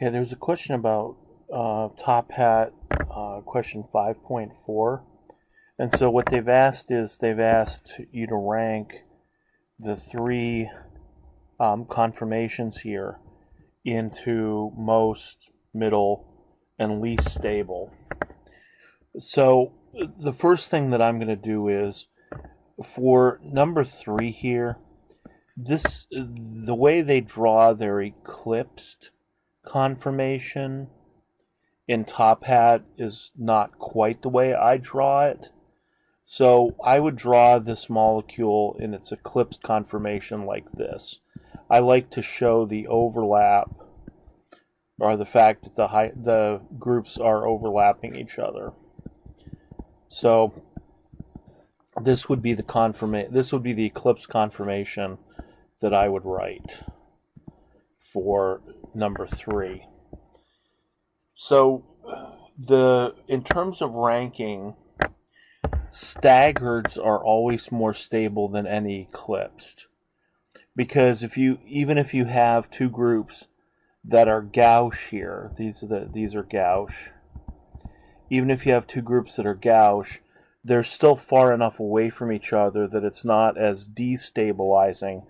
Okay, there's a question about Top Hat, question 5.4. And so what they've asked is they've asked you to rank the three conformations here into most, middle, and least stable. So the first thing that I'm going to do is for number 3 here, the way they draw their eclipsed conformation in Top Hat is not quite the way I draw it. So I would draw this molecule in its eclipsed conformation like this. I like to show the overlap, or the fact that the groups are overlapping each other. So this would be the eclipse conformation that I would write for number 3. So in terms of ranking, staggereds are always more stable than any eclipsed, because even if you have two groups that are gauche here, these are gauche. Even if you have two groups that are gauche, they're still far enough away from each other that it's not as destabilizing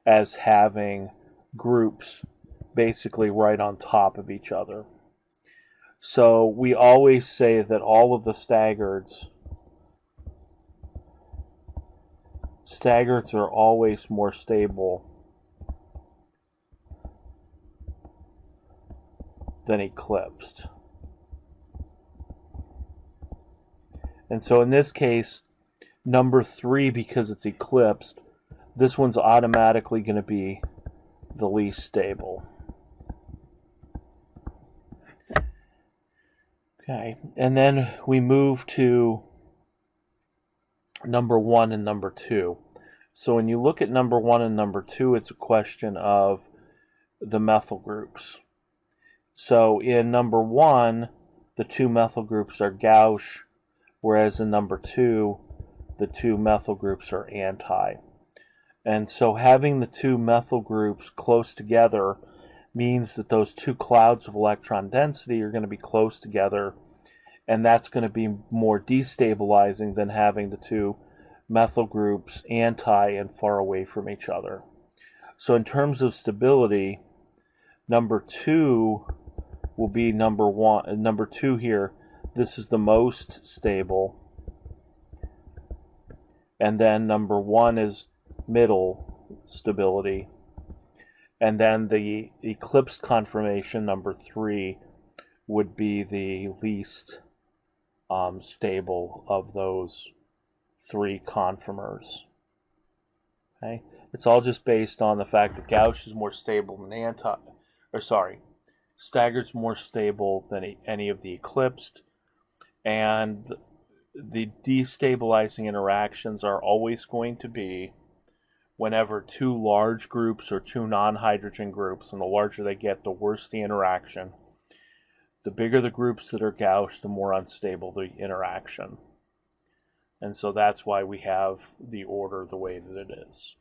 as having groups basically right on top of each other. So we always say that all of the staggereds are always more stable than eclipsed. And so in this case, number 3, because it's eclipsed, this one's automatically going to be the least stable. Okay, and then we move to number 1 and number 2. So when you look at number 1 and number 2, it's a question of the methyl groups. So in number 1, the two methyl groups are gauche, whereas in number 2, the two methyl groups are anti. And so having the two methyl groups close together means that those two clouds of electron density are going to be close together, and that's going to be more destabilizing than having the two methyl groups anti and far away from each other. So in terms of stability, number 2 will be number 1. Number 2 here, this is the most stable, and then number 1 is middle stability, and then the eclipsed conformation, number 3, would be the least stable of those 3 conformers. Okay, it's all just based on the fact that gauche is more stable than staggered's more stable than any of the eclipsed, and the destabilizing interactions are always going to be whenever two large groups or two non-hydrogen groups, and the larger they get, the worse the interaction. The bigger the groups that are gauche, the more unstable the interaction. And so that's why we have the order the way that it is.